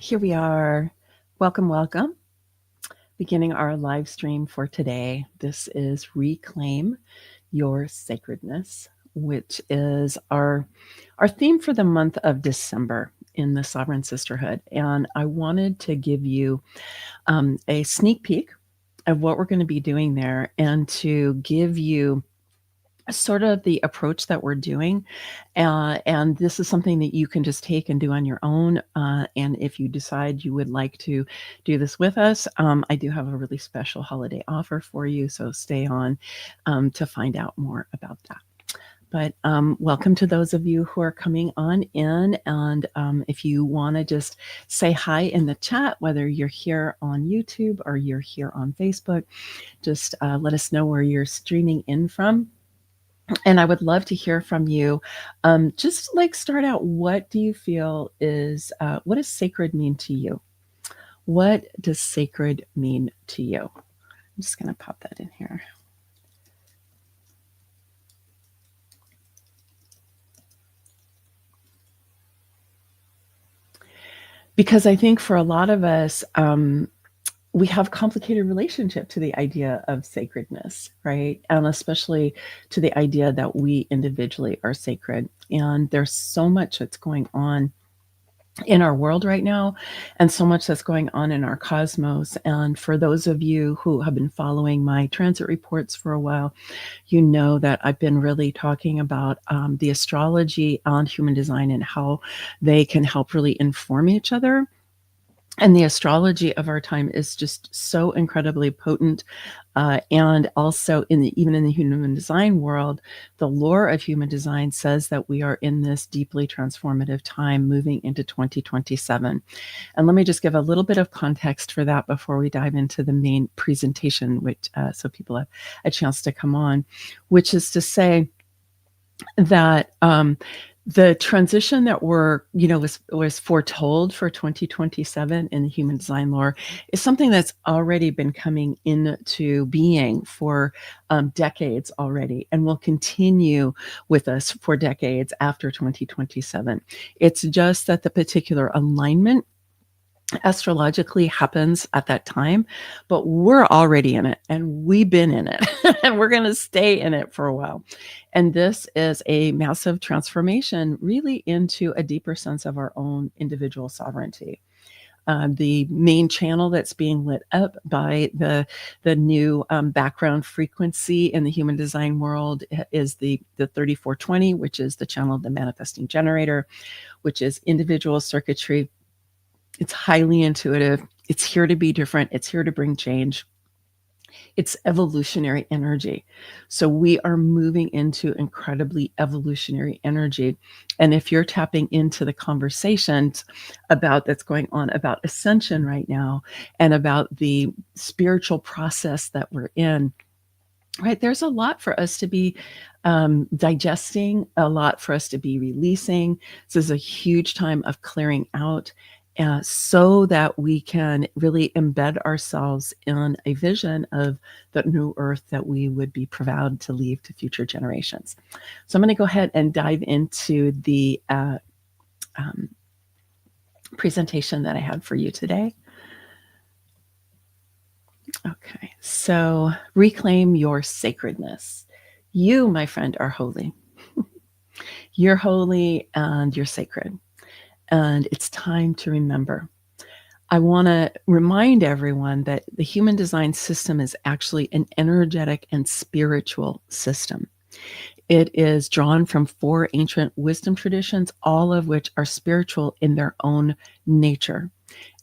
Here we are. Welcome, welcome. Beginning our live stream for today. This is Reclaim Your Sacredness, which is our theme for the month of December in the Sovereign Sisterhood. And I wanted to give you a sneak peek of what we're going to be doing there and to give you sort of the approach that we're doing. And this is something that you can just take and do on your own. And if you decide you would like to do this with us, I do have a really special holiday offer for you. So stay on to find out more about that. But welcome to those of you who are coming on in. And if you want to just say hi in the chat, whether you're here on YouTube or you're here on Facebook, just let us know where you're streaming in from. And I would love to hear from you. Just like start out, what do you feel is, what does sacred mean to you? What does sacred mean to you? I'm just going to pop that in here. Because I think for a lot of us, we have complicated relationship to the idea of sacredness, right? And especially to the idea that we individually are sacred. And there's so much that's going on in our world right now, and so much that's going on in our cosmos. And for those of you who have been following my transit reports for a while, you know that I've been really talking about the astrology on human design and how they can help really inform each other. And the astrology of our time is just so incredibly potent. And also even in the human design world, the lore of human design says that we are in this deeply transformative time moving into 2027. And let me just give a little bit of context for that before we dive into the main presentation, which so people have a chance to come on, which is to say that the transition that was foretold for 2027 in the human design lore is something that's already been coming into being for decades already, and will continue with us for decades after 2027. It's just that the particular alignment astrologically happens at that time, but we're already in it, and we've been in it, and we're going to stay in it for a while. And this is a massive transformation really into a deeper sense of our own individual sovereignty. The main channel that's being lit up by the new background frequency in the human design world is the 3420, which is the channel of the manifesting generator, which is individual circuitry. It's highly intuitive. It's here to be different. It's here to bring change. It's evolutionary energy. So we are moving into incredibly evolutionary energy. And if you're tapping into the conversations that's going on about ascension right now and about the spiritual process that we're in, right, there's a lot for us to be digesting, a lot for us to be releasing. This is a huge time of clearing out, so that we can really embed ourselves in a vision of the new earth that we would be proud to leave to future generations. So I'm going to go ahead and dive into the presentation that I had for you today. Okay, so reclaim your sacredness. You, my friend, are holy. You're holy and you're sacred. And it's time to remember. I want to remind everyone that the human design system is actually an energetic and spiritual system. It is drawn from 4 ancient wisdom traditions, all of which are spiritual in their own nature.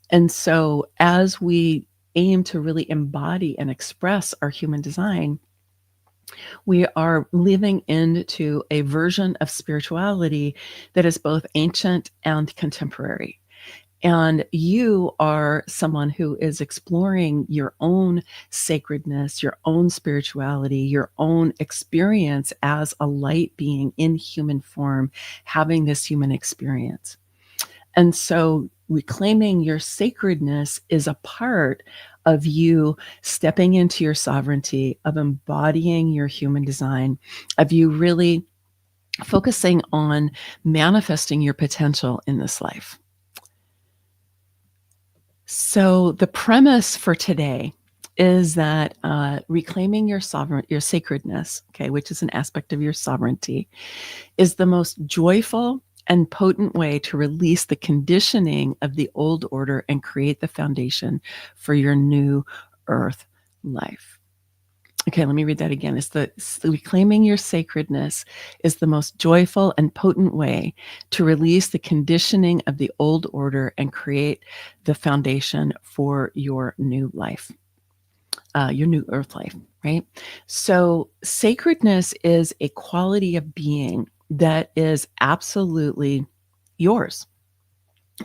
And so as we aim to really embody and express our human design, we are living into a version of spirituality that is both ancient and contemporary. And you are someone who is exploring your own sacredness, your own spirituality, your own experience as a light being in human form, having this human experience. And so reclaiming your sacredness is a part of you stepping into your sovereignty, of embodying your human design, of you really focusing on manifesting your potential in this life. So the premise for today is that reclaiming your sacredness, okay, which is an aspect of your sovereignty, is the most joyful and potent way to release the conditioning of the old order and create the foundation for your new earth life. Okay, let me read that again. Reclaiming your sacredness is the most joyful and potent way to release the conditioning of the old order and create the foundation for your new life, your new earth life, right? So sacredness is a quality of being that is absolutely yours.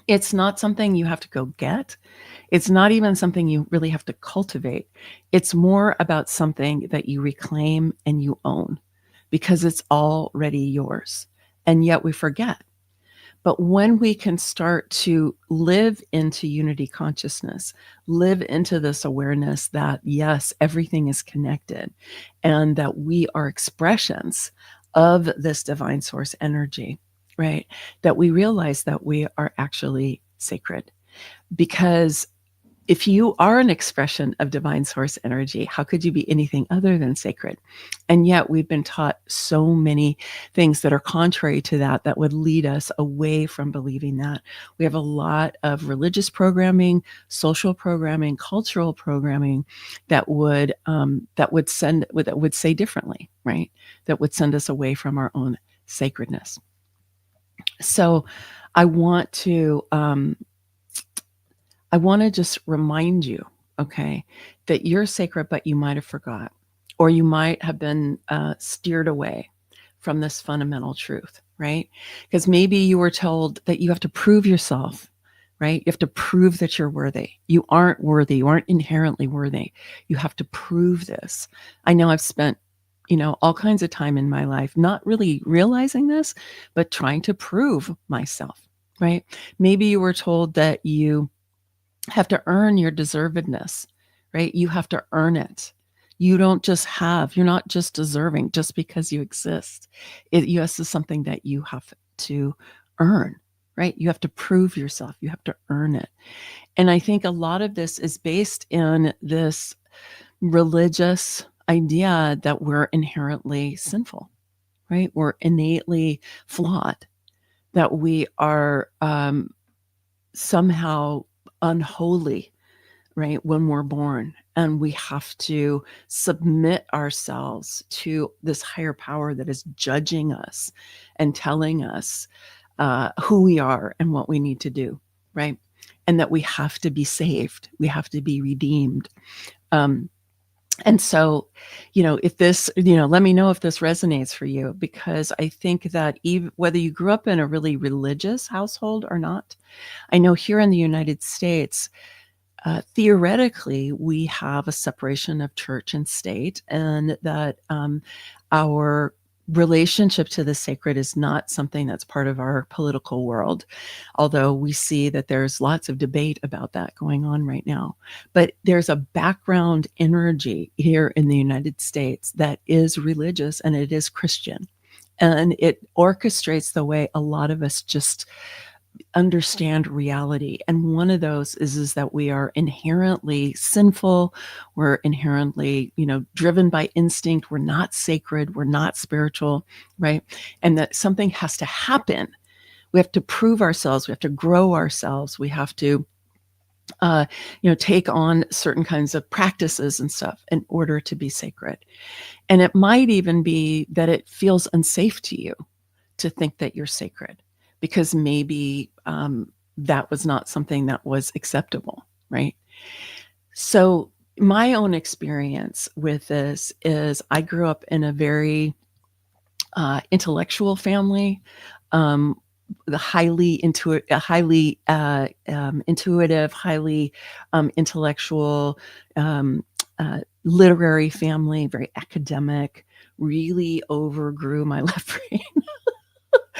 It's not something you have to go get. It's not even something you really have to cultivate. It's more about something that you reclaim and you own because it's already yours. And yet we forget. But when we can start to live into unity consciousness, live into this awareness that, yes, everything is connected and that we are expressions of this divine source energy, right? That we realize that we are actually sacred. Because if you are an expression of divine source energy, how could you be anything other than sacred? And yet we've been taught so many things that are contrary to that, that would lead us away from believing that. We have a lot of religious programming, social programming, cultural programming that would say differently, right? That would send us away from our own sacredness. So I want to just remind you, okay, that you're sacred, but you might have forgot, or you might have been steered away from this fundamental truth, right? Because maybe you were told that you have to prove yourself, right? You have to prove that you're worthy. You aren't worthy. You aren't inherently worthy. You have to prove this. I know I've spent, all kinds of time in my life not really realizing this, but trying to prove myself, right? Maybe you were told that you have to earn your deservedness, right? You have to earn it. You don't just have, you're not just deserving just because you exist. This is something that you have to earn, right? You have to prove yourself. You have to earn it. And I think a lot of this is based in this religious idea that we're inherently sinful, right? We're innately flawed, that we are somehow unholy, right, when we're born, and we have to submit ourselves to this higher power that is judging us and telling us who we are and what we need to do, right? And that we have to be saved, we have to be redeemed. And so, if this, let me know if this resonates for you, because I think that even whether you grew up in a really religious household or not, I know here in the United States, theoretically, we have a separation of church and state, and that our relationship to the sacred is not something that's part of our political world, although we see that there's lots of debate about that going on right now. But there's a background energy here in the United States that is religious, and it is Christian, and it orchestrates the way a lot of us just understand reality. And one of those is that we are inherently sinful. We're inherently, driven by instinct. We're not sacred. We're not spiritual, right? And that something has to happen. We have to prove ourselves. We have to grow ourselves. We have to, take on certain kinds of practices and stuff in order to be sacred. And it might even be that it feels unsafe to you to think that you're sacred, because maybe that was not something that was acceptable, right? So my own experience with this is I grew up in a very intellectual family, highly intuitive, highly intellectual, literary family, very academic, really overgrew my left brain.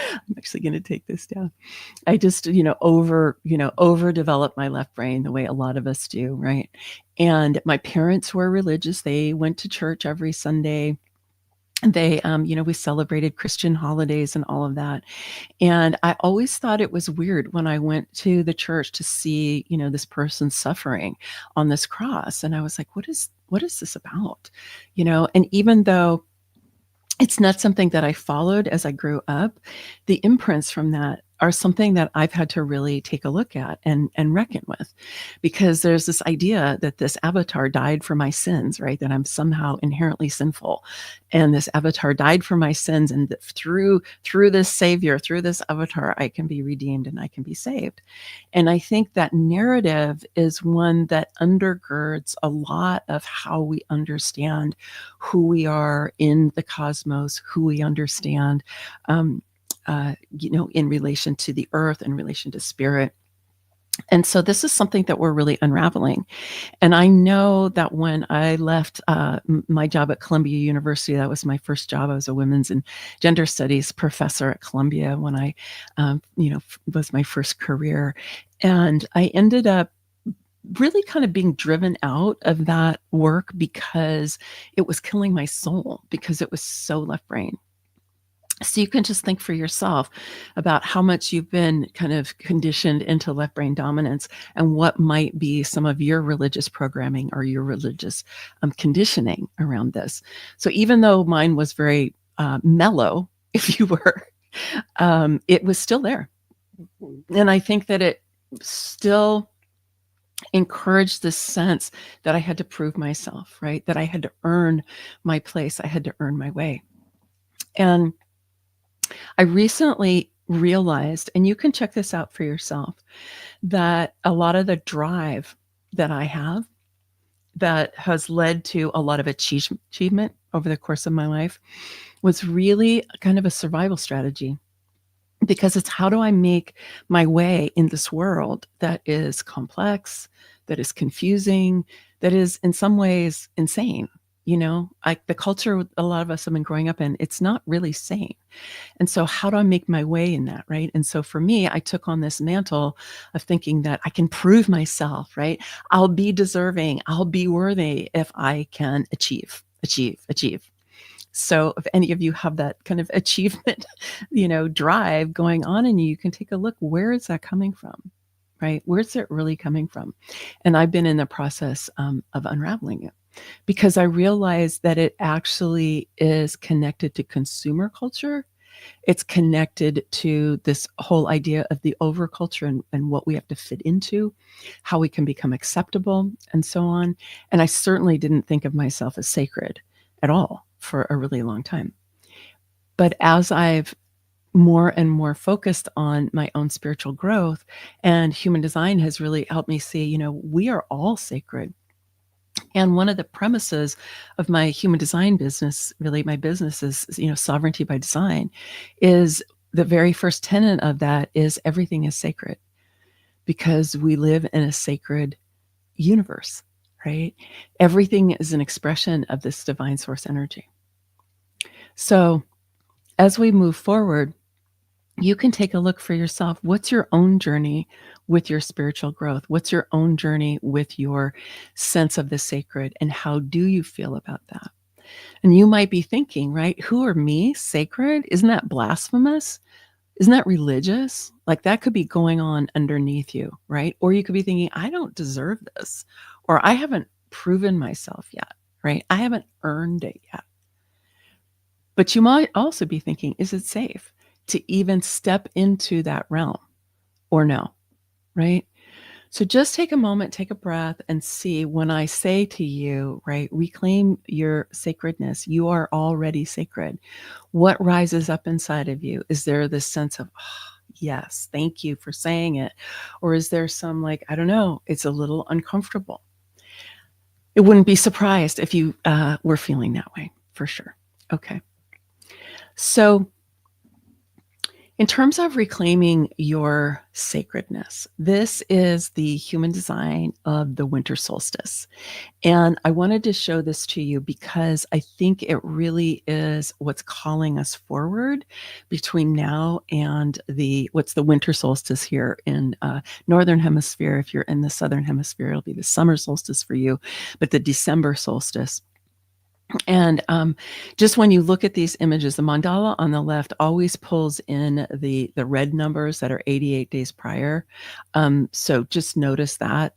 I'm actually going to take this down. I just, overdeveloped my left brain the way a lot of us do, right? And my parents were religious. They went to church every Sunday. They, we celebrated Christian holidays and all of that. And I always thought it was weird when I went to the church to see, this person suffering on this cross. And I was like, what is this about? And even though it's not something that I followed as I grew up, the imprints from that are something that I've had to really take a look at and reckon with, because there's this idea that this avatar died for my sins, right? That I'm somehow inherently sinful, and this avatar died for my sins, and that through this savior, through this avatar, I can be redeemed and I can be saved. And I think that narrative is one that undergirds a lot of how we understand who we are in the cosmos, who we understand, in relation to the earth, in relation to spirit. And so this is something that we're really unraveling. And I know that when I left my job at Columbia University, that was my first job. I was a women's and gender studies professor at Columbia when I, was my first career. And I ended up really kind of being driven out of that work because it was killing my soul, because it was so left brain. So you can just think for yourself about how much you've been kind of conditioned into left brain dominance, and what might be some of your religious programming or your religious conditioning around this. So even though mine was very mellow, if you were, it was still there. And I think that it still encouraged this sense that I had to prove myself, right? That I had to earn my place. I had to earn my way. And I recently realized, and you can check this out for yourself, that a lot of the drive that I have that has led to a lot of achievement over the course of my life was really kind of a survival strategy, because it's how do I make my way in this world that is complex, that is confusing, that is in some ways insane. Like the culture a lot of us have been growing up in, it's not really sane. And so how do I make my way in that, right? And so for me, I took on this mantle of thinking that I can prove myself, right? I'll be deserving, I'll be worthy if I can achieve. So if any of you have that kind of achievement, drive going on in you, you can take a look, where is that coming from, right? Where's it really coming from? And I've been in the process of unraveling it, because I realized that it actually is connected to consumer culture. It's connected to this whole idea of the overculture and what we have to fit into, how we can become acceptable, and so on. And I certainly didn't think of myself as sacred at all for a really long time. But as I've more and more focused on my own spiritual growth, and human design has really helped me see, we are all sacred. And one of the premises of my human design business, really my business is, sovereignty by design, is the very first tenet of that is everything is sacred, because we live in a sacred universe, right? Everything is an expression of this divine source energy. So as we move forward, you can take a look for yourself. What's your own journey with your spiritual growth? What's your own journey with your sense of the sacred? And how do you feel about that? And you might be thinking, right, who are me? Sacred? Isn't that blasphemous? Isn't that religious? Like that could be going on underneath you, right? Or you could be thinking, I don't deserve this, or I haven't proven myself yet, right? I haven't earned it yet. But you might also be thinking, is it safe to even step into that realm or no, right? So just take a moment, take a breath, and see, when I say to you, right, reclaim your sacredness, you are already sacred. What rises up inside of you? Is there this sense of, oh, yes, thank you for saying it? Or is there some I don't know, it's a little uncomfortable? It wouldn't be surprised if you were feeling that way, for sure. Okay. So in terms of reclaiming your sacredness, this is the human design of the winter solstice. And I wanted to show this to you because I think it really is what's calling us forward between now and what's the winter solstice here in Northern Hemisphere. If you're in the Southern Hemisphere, it'll be the summer solstice for you, but the December solstice And just when you look at these images, the mandala on the left always pulls in the red numbers that are 88 days prior. So just notice that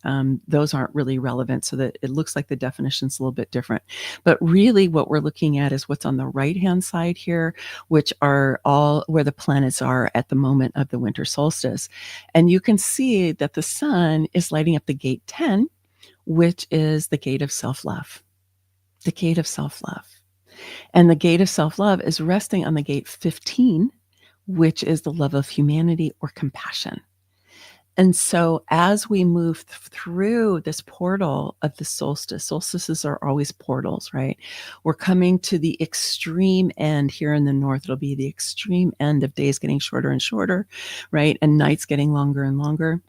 those aren't really relevant, so that it looks like the definition's a little bit different. But really what we're looking at is what's on the right-hand side here, which are all where the planets are at the moment of the winter solstice. And you can see that the sun is lighting up the gate 10, which is the gate of self-love. The gate of self-love. And the gate of self-love is resting on the gate 15, which is the love of humanity or compassion. And so as we move through this portal of the solstice, solstices are always portals, right? We're coming to the extreme end here in the north. It'll be the extreme end of days getting shorter and shorter, right? And nights getting longer and longer.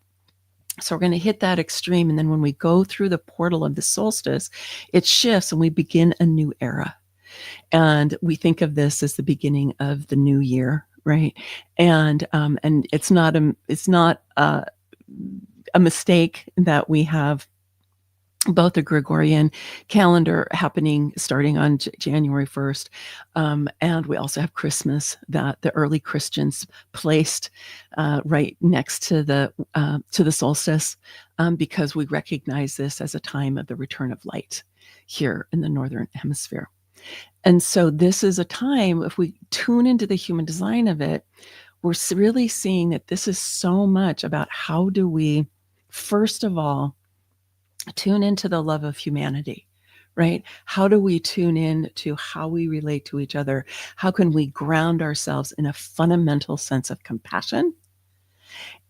So we're going to hit that extreme. And then when we go through the portal of the solstice, it shifts and we begin a new era. And we think of this as the beginning of the new year, right? And it's not a mistake that we have both the Gregorian calendar happening starting on January 1st, and we also have Christmas that the early Christians placed right next to the solstice, because we recognize this as a time of the return of light here in the Northern Hemisphere. And so this is a time, if we tune into the human design of it, we're really seeing that this is so much about how do we, first of all, tune into the love of humanity, right? How do we tune in to how we relate to each other? How can we ground ourselves in a fundamental sense of compassion?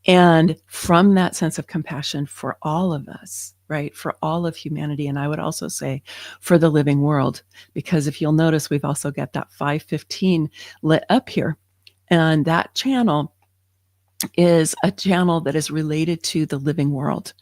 And from that sense of compassion for all of us, right? For all of humanity. And I would also say for the living world, because if you'll notice, we've also got that 515 lit up here. And that channel is a channel that is related to the living world,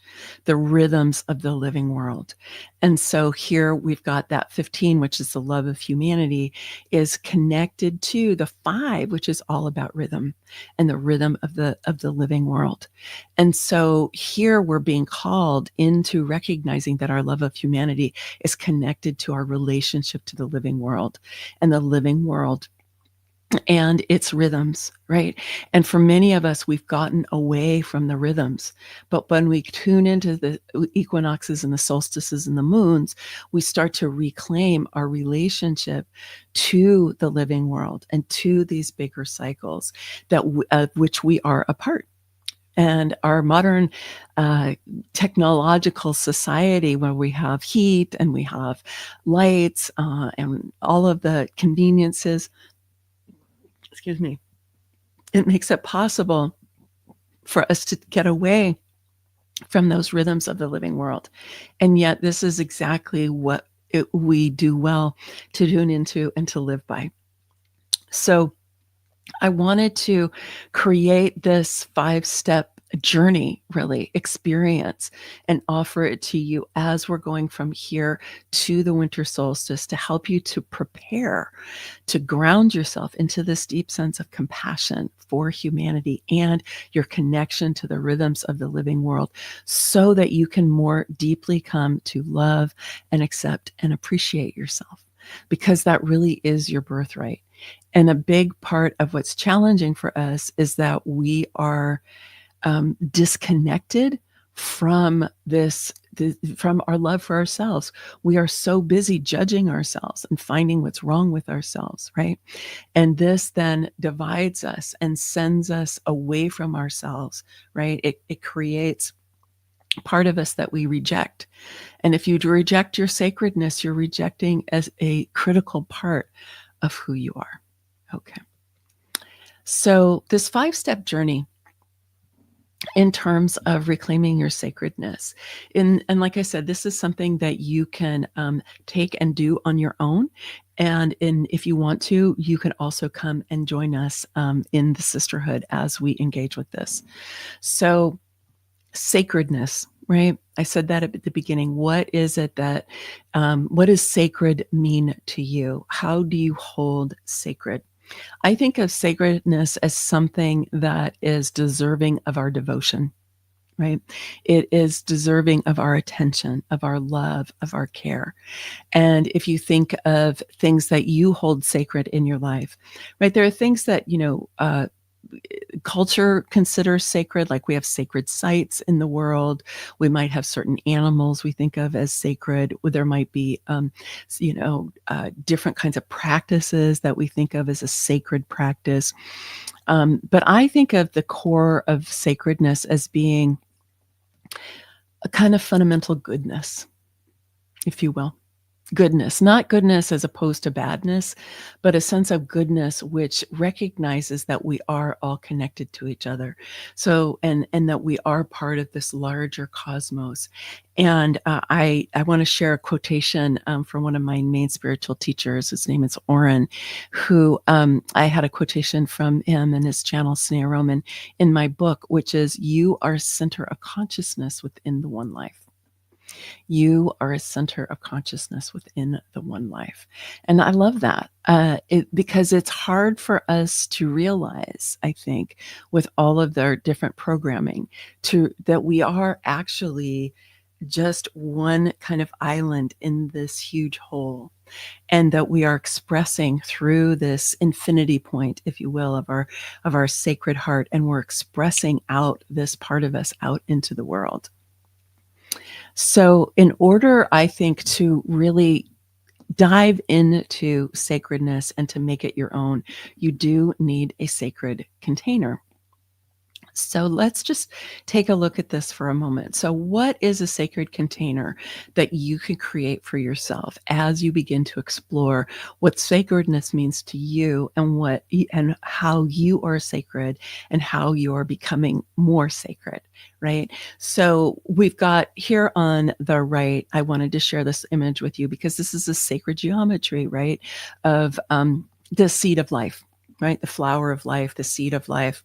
the rhythms of the living world. And so here we've got that 15, which is the love of humanity, is connected to the 5, which is all about rhythm and the rhythm of the living world. And so here we're being called into recognizing that our love of humanity is connected to our relationship to the living world, and the living world and its rhythms, right? And for many of us, we've gotten away from the rhythms. But when we tune into the equinoxes and the solstices and the moons, we start to reclaim our relationship to the living world and to these bigger cycles that of which we are a part. And our modern technological society, where we have heat and we have lights and all of the conveniences, excuse me, it makes it possible for us to get away from those rhythms of the living world. And yet this is exactly what we do well to tune into and to live by. So I wanted to create this 5-step journey, really, experience, and offer it to you as we're going from here to the winter solstice, to help you to prepare, to ground yourself into this deep sense of compassion for humanity and your connection to the rhythms of the living world, so that you can more deeply come to love and accept and appreciate yourself, because that really is your birthright. And a big part of what's challenging for us is that we are disconnected from from our love for ourselves. We are so busy judging ourselves and finding what's wrong with ourselves, right? And this then divides us and sends us away from ourselves, right? It creates part of us that we reject. And if you reject your sacredness, you're rejecting as a critical part of who you are. Okay. So this 5-step journey in terms of reclaiming your sacredness. And like I said, this is something that you can take and do on your own. And if you want to, you can also come and join us in the sisterhood as we engage with this. So sacredness, right? I said that at the beginning. What is it that, what does sacred mean to you? How do you hold sacred? I think of sacredness as something that is deserving of our devotion. right? It is deserving of our attention, of our love, of our care. And if you think of things that you hold sacred in your life, right? There are things that, culture considers sacred, like we have sacred sites in the world. We might have certain animals we think of as sacred. There might be, different kinds of practices that we think of as a sacred practice. But I think of the core of sacredness as being a kind of fundamental goodness, if you will. Goodness, not goodness as opposed to badness, but a sense of goodness which recognizes that we are all connected to each other. So, and that we are part of this larger cosmos. And I want to share a quotation from one of my main spiritual teachers. His name is Oren, who I had a quotation from him in his channel Snea Roman in my book, which is, "You are center of consciousness within the one life." You are a center of consciousness within the one life. And I love that because it's hard for us to realize, I think, with all of their different programming, that we are actually just one kind of island in this huge whole, and that we are expressing through this infinity point, if you will, of our sacred heart, and we're expressing out this part of us out into the world. So, in order, I think, to really dive into sacredness and to make it your own, you do need a sacred container. So let's just take a look at this for a moment. So, what is a sacred container that you can create for yourself as you begin to explore what sacredness means to you, and how you are sacred and how you are becoming more sacred, right? So, we've got here on the right, I wanted to share this image with you because this is a sacred geometry, right? Of the seed of life, right? The flower of life, the seed of life.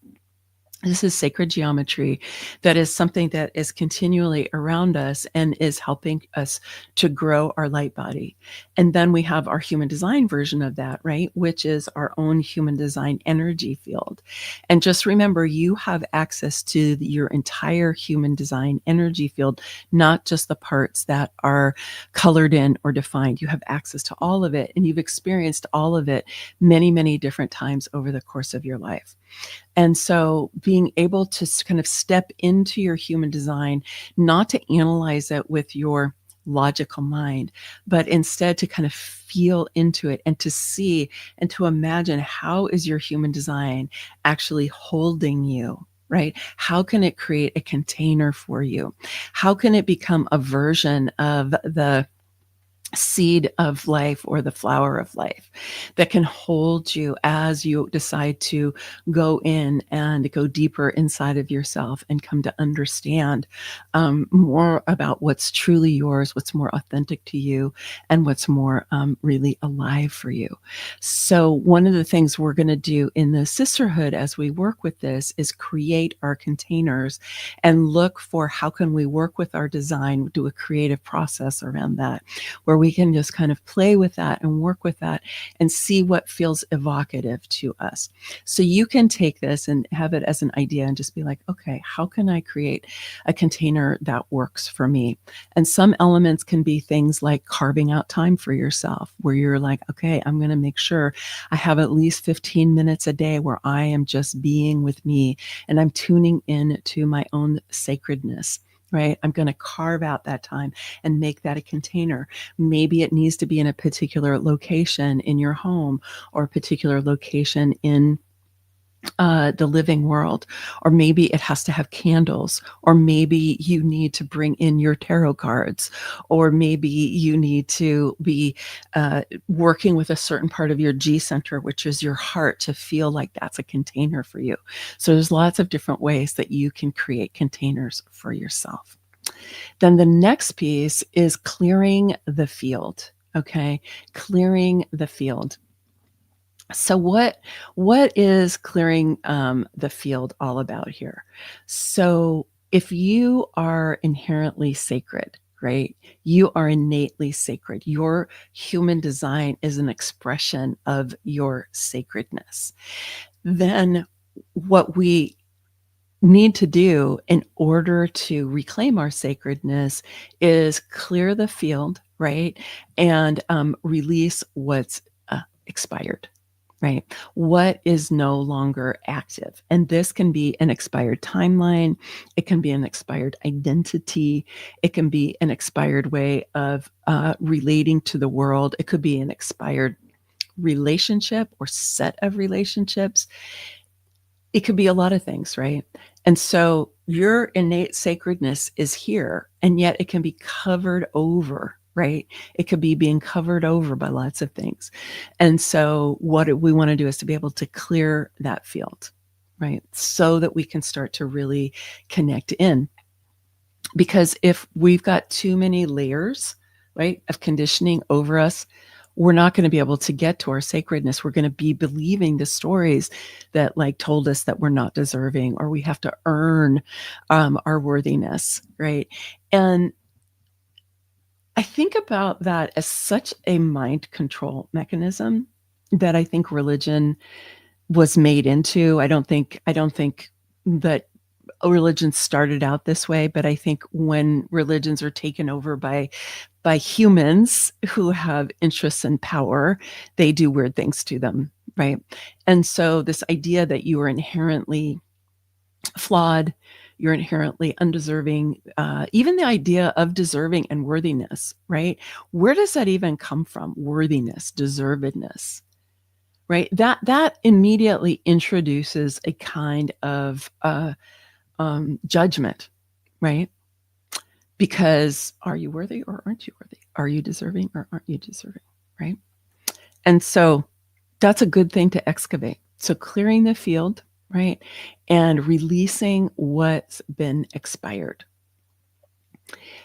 This is sacred geometry that is something that is continually around us and is helping us to grow our light body. And then we have our human design version of that, right? Which is our own human design energy field. And just remember, you have access to your entire human design energy field, not just the parts that are colored in or defined. You have access to all of it, and you've experienced all of it many, many different times over the course of your life. And so being able to kind of step into your human design, not to analyze it with your logical mind, but instead to kind of feel into it and to see and to imagine, how is your human design actually holding you? Right? How can it create a container for you? How can it become a version of the seed of life or the flower of life that can hold you as you decide to go in and go deeper inside of yourself and come to understand more about what's truly yours, what's more authentic to you, and what's more really alive for you. So one of the things we're going to do in the sisterhood as we work with this is create our containers and look for how can we work with our design, do a creative process around that, where we can just kind of play with that and work with that and see what feels evocative to us. So you can take this and have it as an idea and just be like, okay, how can I create a container that works for me? And some elements can be things like carving out time for yourself, where you're like, okay, I'm going to make sure I have at least 15 minutes a day where I am just being with me and I'm tuning in to my own sacredness. Right? I'm going to carve out that time and make that a container. Maybe it needs to be in a particular location in your home, or a particular location in the living world, or maybe it has to have candles, or maybe you need to bring in your tarot cards, or maybe you need to be working with a certain part of your G center, which is your heart, to feel like that's a container for you. So there's lots of different ways that you can create containers for yourself. Then the next piece is clearing the field. Okay, clearing the field. So what is clearing the field all about here? So if you are inherently sacred, right? You are innately sacred. Your human design is an expression of your sacredness. Then what we need to do in order to reclaim our sacredness is clear the field, right? And release what's expired, right? What is no longer active. And this can be an expired timeline. It can be an expired identity. It can be an expired way of relating to the world. It could be an expired relationship or set of relationships. It could be a lot of things, right? And so your innate sacredness is here, and yet it can be covered over, right? It could be being covered over by lots of things. And so what we want to do is to be able to clear that field, right? So that we can start to really connect in. Because if we've got too many layers, right, of conditioning over us, we're not going to be able to get to our sacredness. We're going to be believing the stories that like told us that we're not deserving, or we have to earn our worthiness, right? And I think about that as such a mind control mechanism that I think religion was made into. I don't think that religion started out this way, but I think when religions are taken over by humans who have interests in power, they do weird things to them, right? And so this idea that you are inherently flawed, you're inherently undeserving, even the idea of deserving and worthiness, right? Where does that even come from? Worthiness, deservedness, right? That immediately introduces a kind of judgment, right? Because are you worthy or aren't you worthy? Are you deserving or aren't you deserving, right? And so that's a good thing to excavate. So clearing the field, right? And releasing what's been expired.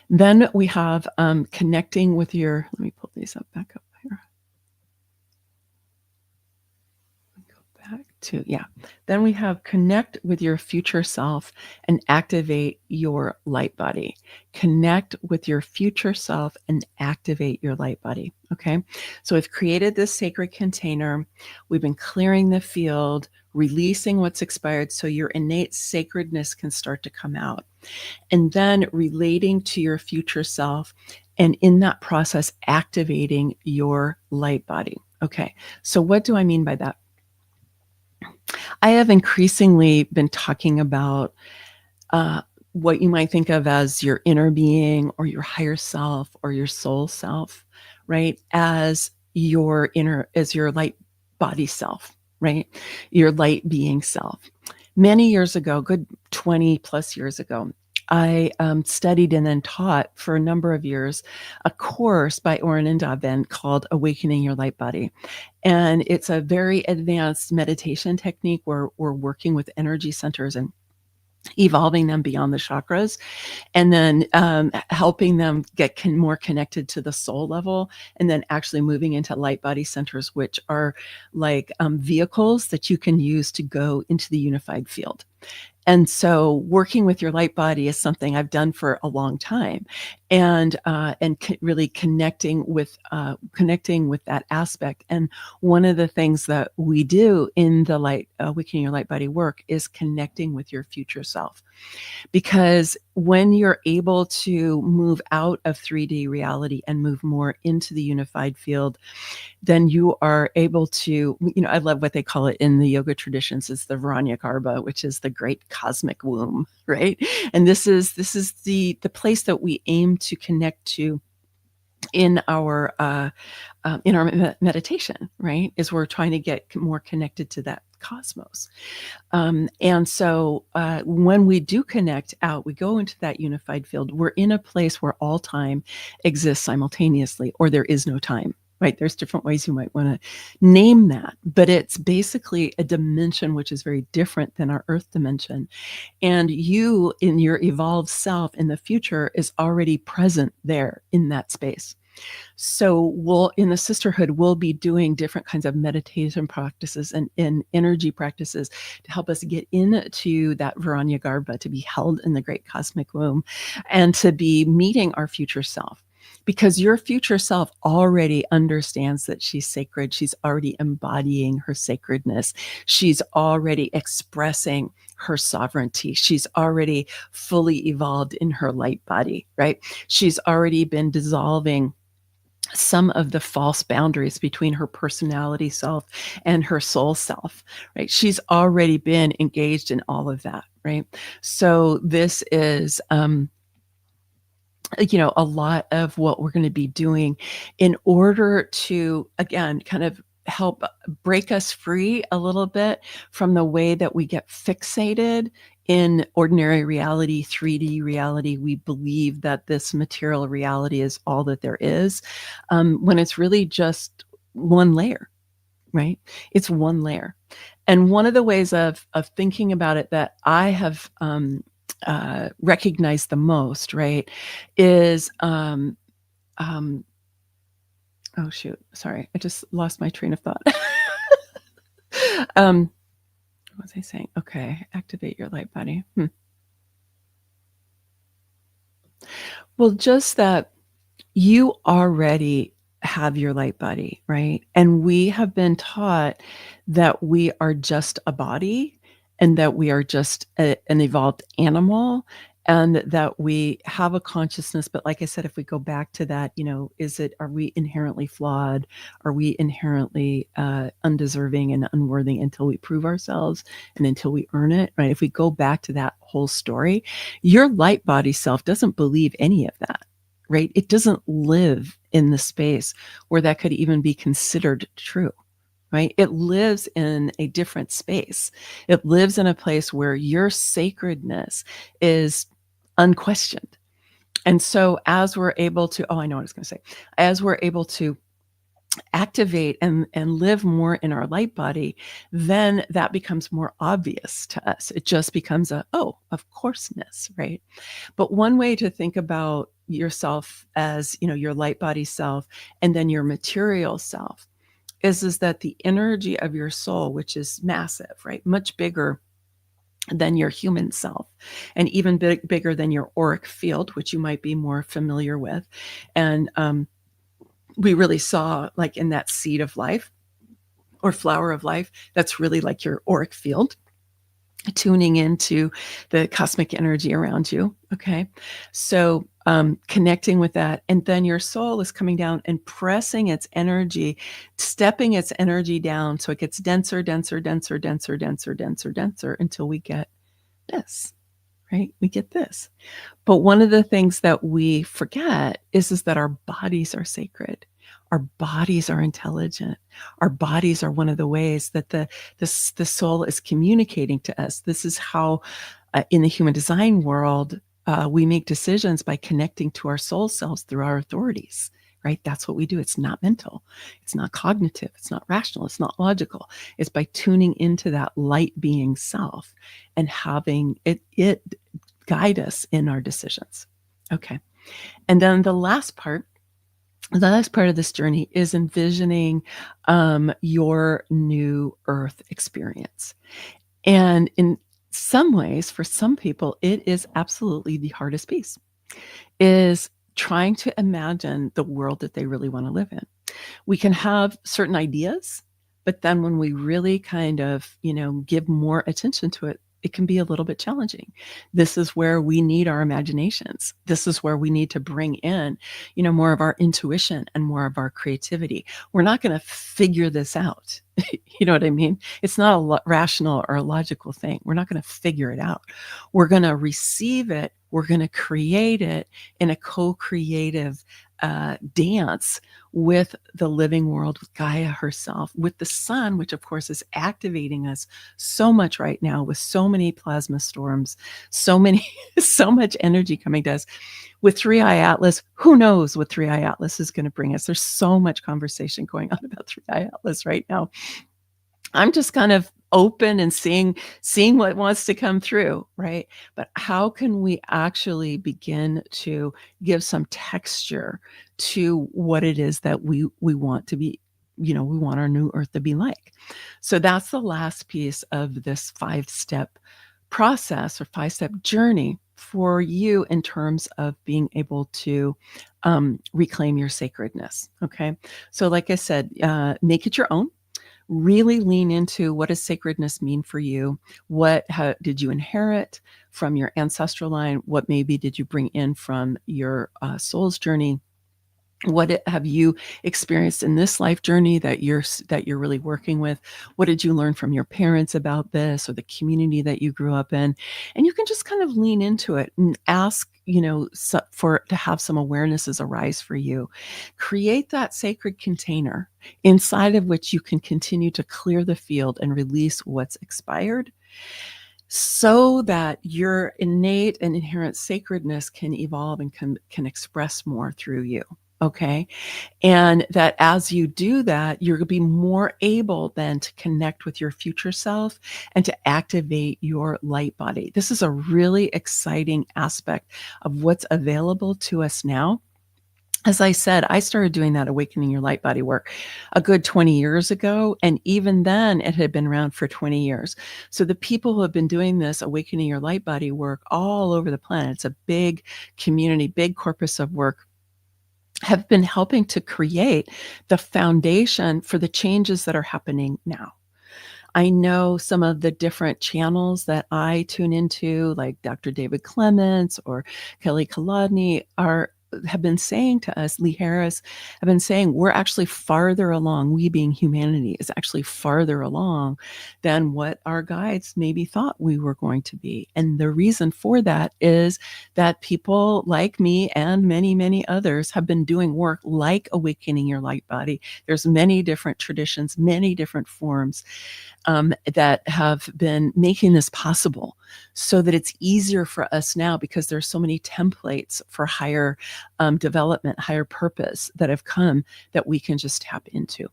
Then we have connecting with your, let me pull these up back up here. Then we have connect with your future self and activate your light body. Connect with your future self and activate your light body. Okay. So we've created this sacred container. We've been clearing the field, releasing what's expired so your innate sacredness can start to come out. And then relating to your future self. And in that process, activating your light body. Okay. So what do I mean by that? I have increasingly been talking about what you might think of as your inner being or your higher self or your soul self, right? As your light body self, right? Your light being self. Many years ago, good 20 plus years ago, I studied and then taught for a number of years a course by Oren and Daven called Awakening Your Light Body. And it's a very advanced meditation technique where we're working with energy centers and evolving them beyond the chakras, and then helping them get more connected to the soul level, and then actually moving into light body centers, which are like vehicles that you can use to go into the unified field. And so working with your light body is something I've done for a long time, and really connecting with that aspect. And one of the things that we do in the Awakening Your Light Body work is connecting with your future self. Because when you're able to move out of 3D reality and move more into the unified field, then you are able to, I love what they call it in the yoga traditions, is the Varanyagarbha, which is the great cosmic womb, right? And this is the place that we aim to connect to in our meditation, right? Is we're trying to get more connected to that cosmos. And so when we do connect out, we go into that unified field. We're in a place where all time exists simultaneously, or there is no time, right? There's different ways you might want to name that, but it's basically a dimension which is very different than our earth dimension. And you, in your evolved self in the future, is already present there in that space. So in the sisterhood, we'll be doing different kinds of meditation practices and energy practices to help us get into that Varanyagarbha, to be held in the great cosmic womb, and to be meeting our future self. because your future self already understands that she's sacred. She's already embodying her sacredness. She's already expressing her sovereignty. She's already fully evolved in her light body, right? She's already been dissolving some of the false boundaries between her personality self and her soul self, right? She's already been engaged in all of that, right? So this is, a lot of what we're going to be doing in order to, again, kind of help break us free a little bit from the way that we get fixated in ordinary reality, 3D reality. We believe that this material reality is all that there is, when it's really just one layer, right? It's one layer. And one of the ways of thinking about it that I have recognized the most, right, is oh shoot, sorry, I just lost my train of thought. What was I saying? Okay, activate your light body. Well, just that you already have your light body, right? And we have been taught that we are just a body and that we are just an evolved animal and that we have a consciousness. But like I said, if we go back to that, are we inherently flawed? Are we inherently undeserving and unworthy until we prove ourselves and until we earn it, right? If we go back to that whole story, your light body self doesn't believe any of that. Right? It doesn't live in the space where that could even be considered true, right? It lives in a different space. It lives in a place where your sacredness is unquestioned. And so as we're able to, I know what I was going to say, as we're able to activate and live more in our light body, then that becomes more obvious to us. It just becomes of courseness, right? But one way to think about yourself as, your light body self and then your material self is that the energy of your soul, which is massive, right? Much bigger than your human self and even bigger than your auric field, which you might be more familiar with. And, we really saw like in that seed of life or flower of life, that's really like your auric field, tuning into the cosmic energy around you. Okay. So connecting with that. And then your soul is coming down and pressing its energy, stepping its energy down. So it gets denser, denser, denser, denser, denser, denser, denser until we get this, right? We get this. But one of the things that we forget is that our bodies are sacred. Our bodies are intelligent. Our bodies are one of the ways that the soul is communicating to us. This is how, in the human design world, we make decisions by connecting to our soul selves through our authorities, right? That's what we do. It's not mental. It's not cognitive. It's not rational. It's not logical. It's by tuning into that light being self and having it guide us in our decisions. Okay. And then the last part of this journey is envisioning your new earth experience. And in some ways, for some people, it is absolutely the hardest piece, is trying to imagine the world that they really want to live in. We can have certain ideas, but then when we really kind of, give more attention to it, it can be a little bit challenging. This is where we need our imaginations. This is where we need to bring in, more of our intuition and more of our creativity. We're not going to figure this out. You know what I mean? It's not a rational or a logical thing. We're not going to figure it out. We're going to receive it. We're going to create it in a co-creative dance with the living world, with Gaia herself, with the sun, which of course is activating us so much right now with so many plasma storms, so much energy coming to us. With 3i Atlas, who knows what 3i Atlas is going to bring us? There's so much conversation going on about 3i Atlas right now. I'm just kind of open and seeing what wants to come through, right? But how can we actually begin to give some texture to what it is that we want to be, we want our new earth to be like? So that's the last piece of this 5-step process or 5-step journey for you in terms of being able to reclaim your sacredness. Okay. So like I said, make it your own. Really lean into what does sacredness mean for you? How did you inherit from your ancestral line? What maybe did you bring in from your soul's journey? What have you experienced in this life journey that you're really working with? What did you learn from your parents about this, or the community that you grew up in? And you can just kind of lean into it and ask, to have some awarenesses arise for you. Create that sacred container inside of which you can continue to clear the field and release what's expired, so that your innate and inherent sacredness can evolve and can express more through you. Okay. And that as you do that, you're going to be more able then to connect with your future self and to activate your light body. This is a really exciting aspect of what's available to us now. As I said, I started doing that Awakening Your Light Body work a good 20 years ago. And even then, it had been around for 20 years. So the people who have been doing this Awakening Your Light Body work all over the planet, it's a big community, big corpus of work, have been helping to create the foundation for the changes that are happening now. I know some of the different channels that I tune into, like Dr. David Clements or Kelly Kolodny, have been saying to us, Lee Harris, have been saying we're actually farther along, we being humanity is actually farther along than what our guides maybe thought we were going to be. And the reason for that is that people like me and many, many others have been doing work like Awakening Your Light Body. There's many different traditions, many different forms that have been making this possible, so that it's easier for us now, because there's so many templates for higher development, higher purpose that have come that we can just tap into.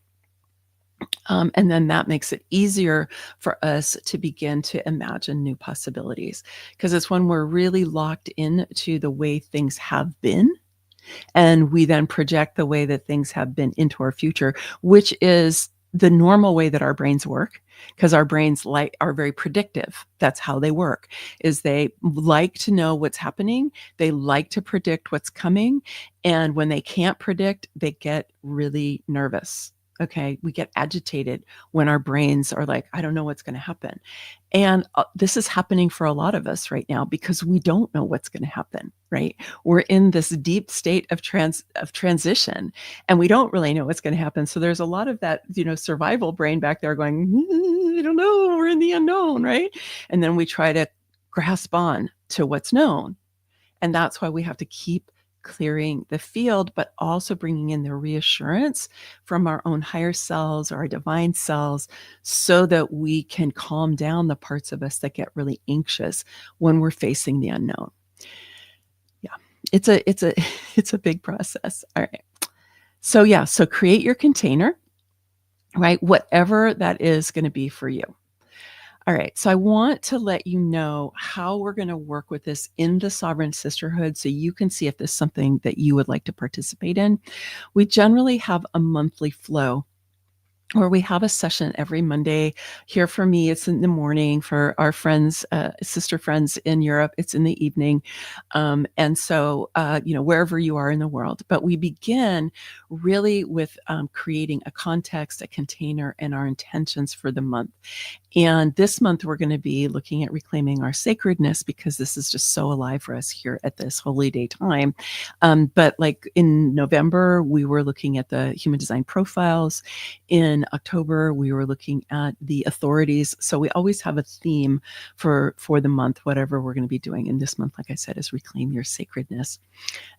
And then that makes it easier for us to begin to imagine new possibilities, because it's when we're really locked into the way things have been, and we then project the way that things have been into our future, which is the normal way that our brains work, because our brains are very predictive. That's how they work, is they like to know what's happening. They like to predict what's coming. And when they can't predict, they get really nervous. Okay. We get agitated when our brains are like, I don't know what's going to happen. And this is happening for a lot of us right now, because we don't know what's going to happen, right? We're in this deep state of transition, and we don't really know what's going to happen. So there's a lot of that, survival brain back there going, I don't know, we're in the unknown, right? And then we try to grasp on to what's known. And that's why we have to keep clearing the field, but also bringing in the reassurance from our own higher selves or our divine selves, so that we can calm down the parts of us that get really anxious when we're facing the unknown. Yeah, it's a big process. All right. So create your container, right? Whatever that is going to be for you. All right, so I want to let you know how we're going to work with this in the Sovereign Sisterhood, so you can see if this is something that you would like to participate in. We generally have a monthly flow, where we have a session every Monday. Here for me, it's in the morning. For our friends, sister friends in Europe, it's in the evening. And so, wherever you are in the world. But we begin really with creating a context, a container, and our intentions for the month. And this month, we're going to be looking at reclaiming our sacredness, because this is just so alive for us here at this HolyDay time. But like in November, we were looking at the human design profiles. In October, we were looking at the authorities. So we always have a theme for the month, whatever we're going to be doing. And this month, like I said, is Reclaim Your Sacredness.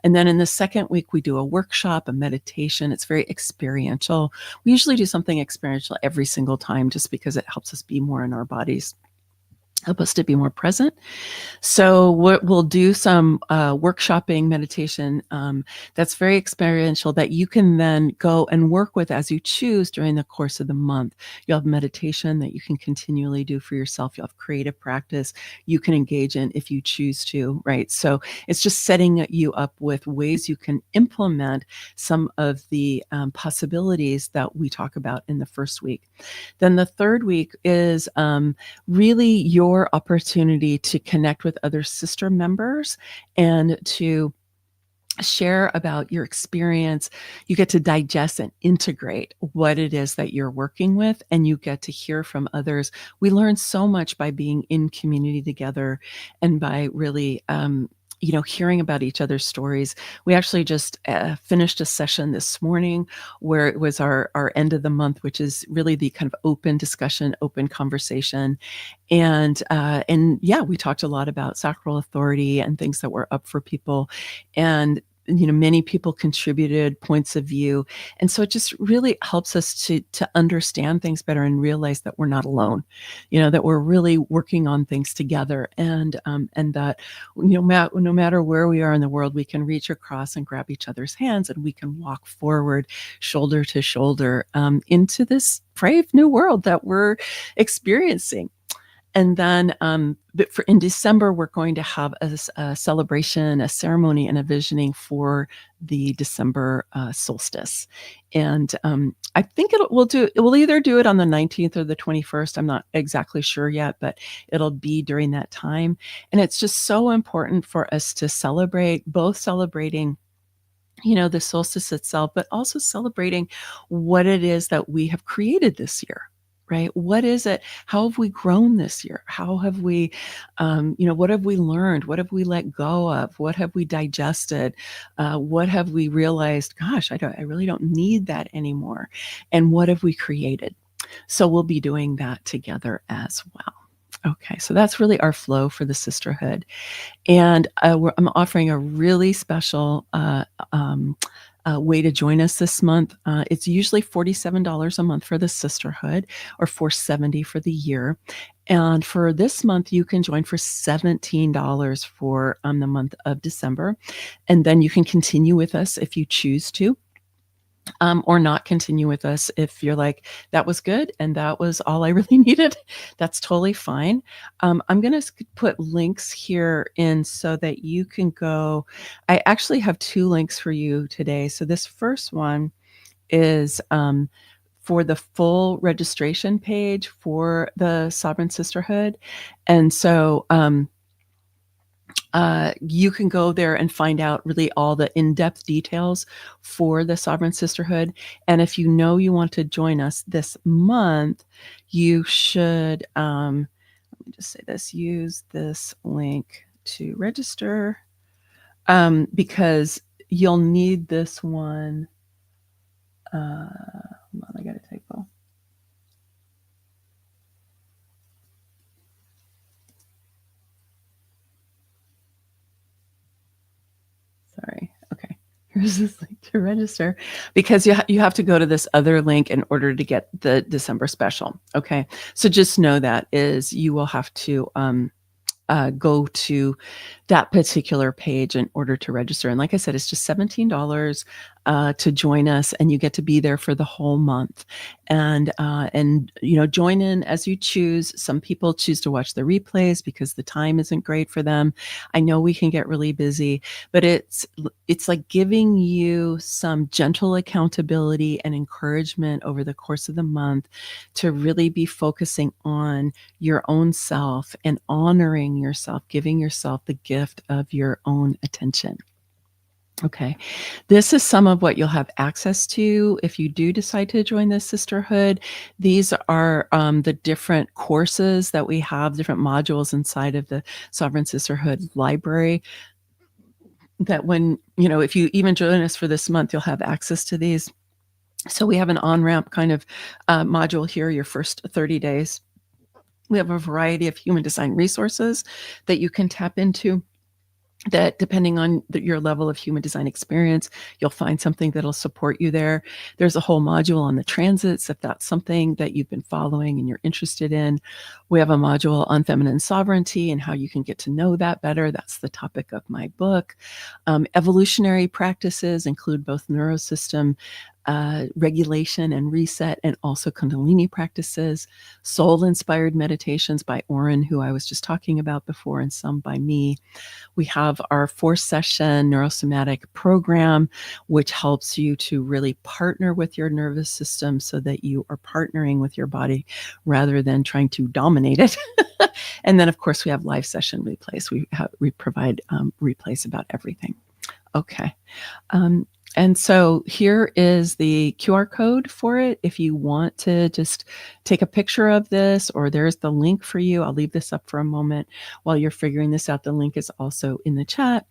And then in the second week, we do a workshop, a meditation. It's very experiential. We usually do something experiential every single time, just because it helps us be more in our bodies, help us to be more present. So we'll do some workshopping meditation that's very experiential, that you can then go and work with as you choose during the course of the month. You'll have meditation that you can continually do for yourself. You'll have creative practice you can engage in if you choose to, right? So it's just setting you up with ways you can implement some of the possibilities that we talk about in the first week. Then the third week is really your your opportunity to connect with other sister members and to share about your experience. You get to digest and integrate what it is that you're working with, and you get to hear from others. We learn so much by being in community together and by really, hearing about each other's stories. We actually just finished a session this morning where it was our end of the month, which is really the kind of open discussion, open conversation. And yeah, we talked a lot about sacral authority and things that were up for people. And many people contributed points of view. And so it just really helps us to understand things better and realize that we're not alone, that we're really working on things together. And that, no matter where we are in the world, we can reach across and grab each other's hands, and we can walk forward shoulder to shoulder into this brave new world that we're experiencing. And then in December, we're going to have a celebration, a ceremony, and a visioning for the December solstice. And I think we'll either do it on the 19th or the 21st. I'm not exactly sure yet, but it'll be during that time. And it's just so important for us to celebrate, both celebrating the solstice itself, but also celebrating what it is that we have created this year. Right? What is it? How have we grown this year? How have we, what have we learned? What have we let go of? What have we digested? What have we realized? Gosh, I really don't need that anymore. And what have we created? So we'll be doing that together as well. Okay, so that's really our flow for the sisterhood. And I'm offering a really special way to join us this month. It's usually $47 a month for the sisterhood, or $470 for the year. And for this month, you can join for $17 for the month of December. And then you can continue with us if you choose to. Or not continue with us if you're like, that was good and that was all I really needed. That's totally fine. I'm going to put links here in so that you can go. I actually have 2 links for you today. So this first one is for the full registration page for the Sovereign Sisterhood. And so you can go there and find out really all the in-depth details for the Sovereign Sisterhood. And if you want to join us this month, you should, let me just say this, use this link to register, because you'll need this one. Hold on, I got a typo. Sorry. Okay. Here's this link to register, because you have to go to this other link in order to get the December special. Okay. So just know that is you will have to go to that particular page in order to register. And like I said, it's just $17 to join us, and you get to be there for the whole month. And join in as you choose. Some people choose to watch the replays because the time isn't great for them. I know we can get really busy, but it's like giving you some gentle accountability and encouragement over the course of the month to really be focusing on your own self and honoring yourself, giving yourself the gift of your own attention. Okay, this is some of what you'll have access to if you do decide to join the sisterhood. These are the different courses that we have, different modules inside of the Sovereign Sisterhood library, that when, if you even join us for this month, you'll have access to these. So we have an on-ramp kind of module here, your first 30 days. We have a variety of human design resources that you can tap into, that depending on your level of human design experience, you'll find something that'll support you there. There's a whole module on the transits, if that's something that you've been following and you're interested in. We have a module on feminine sovereignty and how you can get to know that better. That's the topic of my book. Evolutionary practices include both neurosystem regulation and reset, and also Kundalini practices, soul-inspired meditations by Oren, who I was just talking about before, and some by me. We have our 4-session neurosomatic program, which helps you to really partner with your nervous system so that you are partnering with your body rather than trying to dominate it. And then, of course, we have live session replays. We provide replays about everything. Okay. And so here is the QR code for it. If you want to just take a picture of this, or there's the link for you. I'll leave this up for a moment while you're figuring this out. The link is also in the chat.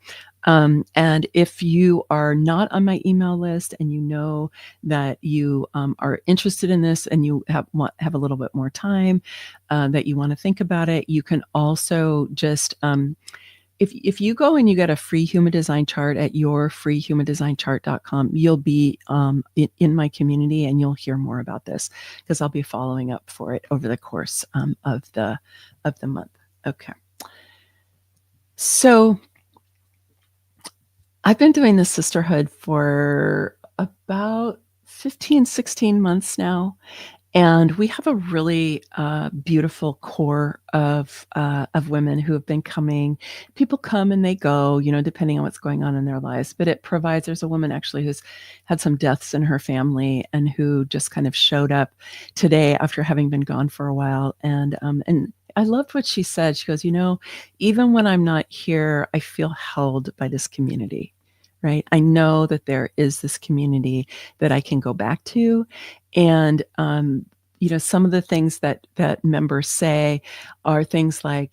And if you are not on my email list and you know that you are interested in this and you have a little bit more time, that you want to think about it, you can also just if you go and you get a free human design chart at yourfreehumandesignchart.com, you'll be in my community, and you'll hear more about this because I'll be following up for it over the course of the month. Okay. So I've been doing this sisterhood for about 15, 16 months now. And we have a really beautiful core of women who have been coming. People come and they go, depending on what's going on in their lives. But it provides. There's a woman actually who's had some deaths in her family and who just kind of showed up today after having been gone for a while. And I loved what she said. She goes, even when I'm not here, I feel held by this community. Right. I know that there is this community that I can go back to. And, some of the things that members say are things like,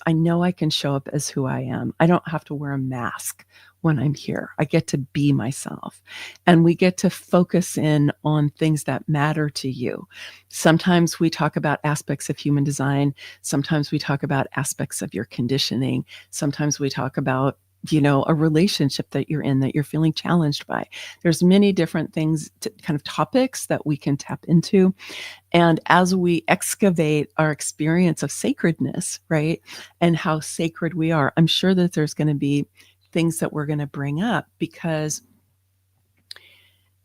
I know I can show up as who I am. I don't have to wear a mask when I'm here. I get to be myself. And we get to focus in on things that matter to you. Sometimes we talk about aspects of human design. Sometimes we talk about aspects of your conditioning. Sometimes we talk about a relationship that you're in that you're feeling challenged by. There's many different things, kind of topics that we can tap into. And as we excavate our experience of sacredness, right, and how sacred we are, I'm sure that there's going to be things that we're going to bring up, because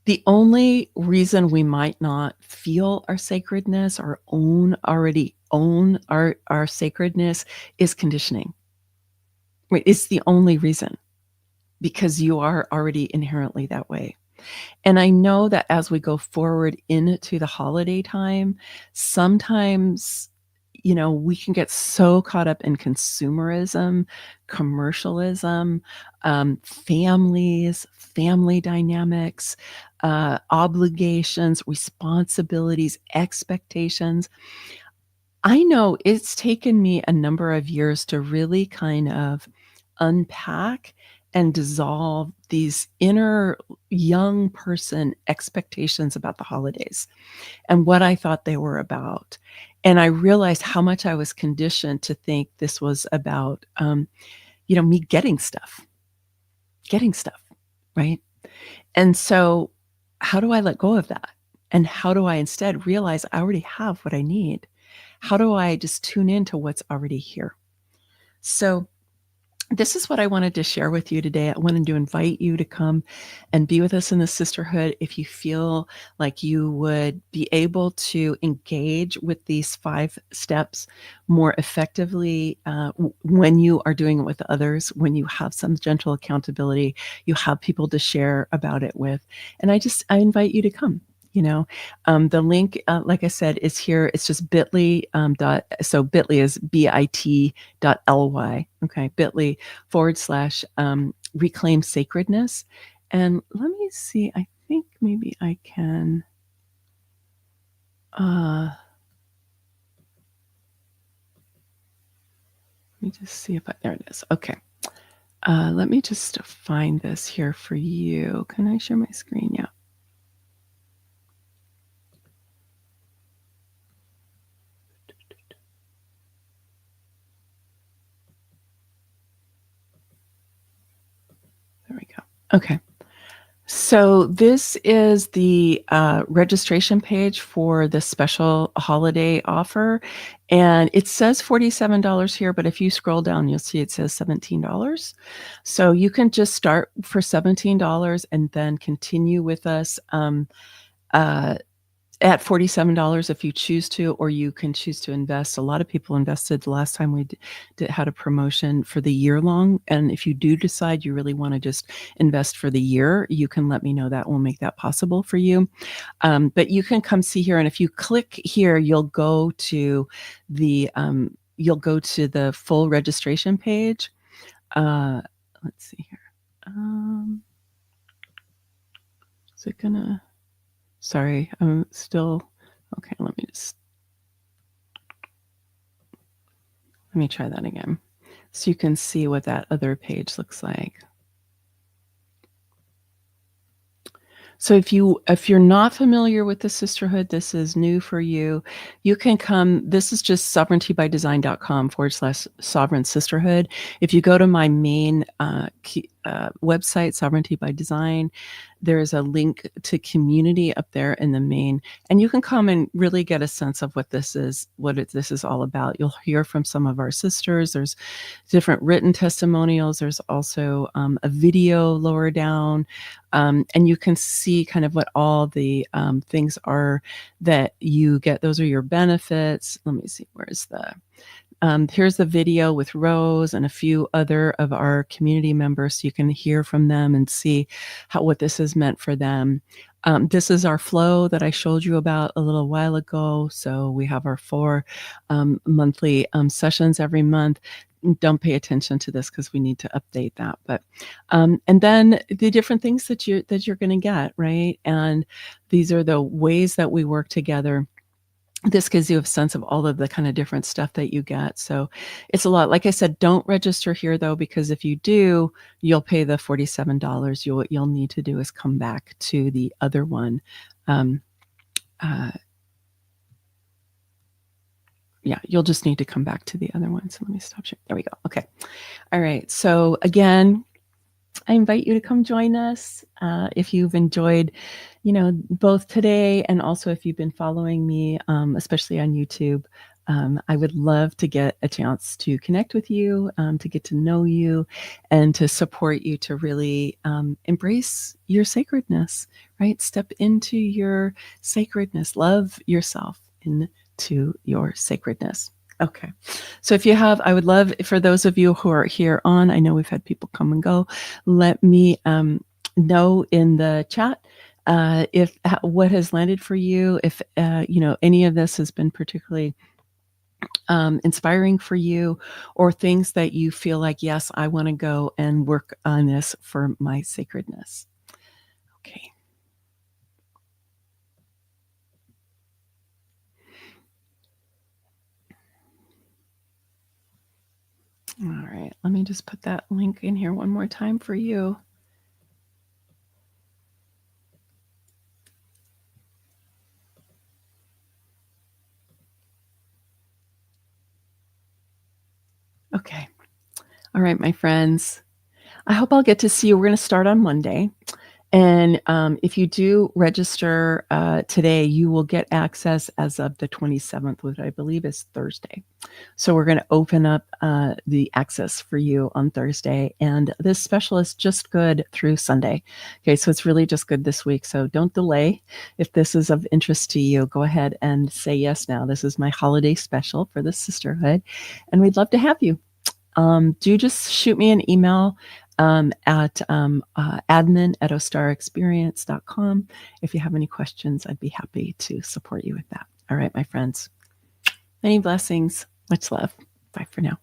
the only reason we might not feel our sacredness or already own our sacredness is conditioning. Right, it's the only reason, because you are already inherently that way. And I know that as we go forward into the holiday time, sometimes, we can get so caught up in consumerism, commercialism, family dynamics, obligations, responsibilities, expectations. I know it's taken me a number of years to really kind of unpack and dissolve these inner young person expectations about the holidays and what I thought they were about. And I realized how much I was conditioned to think this was about, me getting stuff, right? And so how do I let go of that? And how do I instead realize I already have what I need? How do I just tune into what's already here? So this is what I wanted to share with you today. I wanted to invite you to come and be with us in the sisterhood. If you feel like you would be able to engage with these 5 steps more effectively when you are doing it with others, when you have some gentle accountability, you have people to share about it with. And I invite you to come. The link, like I said, is here. It's just bit.ly. So bit.ly is bit.ly. Okay. bit.ly/ reclaim sacredness. And let me see. I think maybe I can. Let me just see if there it is. Okay. Let me just find this here for you. Can I share my screen? Yeah. There we go. Okay. So this is the registration page for the special holiday offer, and it says $47 here, but if you scroll down, you'll see it says $17. So you can just start for $17 and then continue with us uh, at $47 if you choose to, or you can choose to invest. A lot of people invested the last time we had a promotion for the year long. And if you do decide you really want to just invest for the year, you can let me know. That will make that possible for you. But you can come see here. And if you click here, you'll go to the full registration page. Let's see here. Is it gonna? Sorry, I'm still, okay, let me try that again. So you can see what that other page looks like. So if you're not familiar with the sisterhood, this is new for you. You can come, this is just sovereigntybydesign.com/sovereign sisterhood. If you go to my main website, Sovereignty by Design, there is a link to community up there in the main, and you can come and really get a sense of what this is, this is all about. You'll hear from some of our sisters. There's different written testimonials. There's also a video lower down, and you can see kind of what all the things are that you get. Those are your benefits. Let me see, where's the here's the video with Rose and a few other of our community members, so you can hear from them and see what this has meant for them. This is our flow that I showed you about a little while ago. So we have our 4 monthly sessions every month. Don't pay attention to this because we need to update that. But and then the different things that you're going to get, right? And these are the ways that we work together. This gives you a sense of all of the kind of different stuff that you get. So it's a lot. Like I said, don't register here though, because if you do, you'll pay the $47. What you'll need to do is come back to the other one. Yeah, you'll just need to come back to the other one. So let me stop sharing. There we go. Okay. All right. So again, I invite you to come join us if you've enjoyed, both today and also if you've been following me, especially on YouTube. I would love to get a chance to connect with you, to get to know you, and to support you to really embrace your sacredness, right? Step into your sacredness. Love yourself into your sacredness. Okay. So if you have, I would love for those of you who are here on, I know we've had people come and go, let me know in the chat if what has landed for you, if any of this has been particularly inspiring for you, or things that you feel like, yes, I want to go and work on this for my sacredness. Okay. All right, let me just put that link in here one more time for you. Okay. All right, my friends. I hope I'll get to see you. We're going to start on Monday. And if you do register today, you will get access as of the 27th, which I believe is Thursday. So we're going to open up the access for you on Thursday. And this special is just good through Sunday. Okay, so it's really just good this week. So don't delay. If this is of interest to you, go ahead and say yes now. This is my holiday special for the sisterhood. And we'd love to have you. Do just shoot me an email at admin@ostaraexperience.com. If you have any questions, I'd be happy to support you with that. All right, my friends. Many blessings. Much love. Bye for now.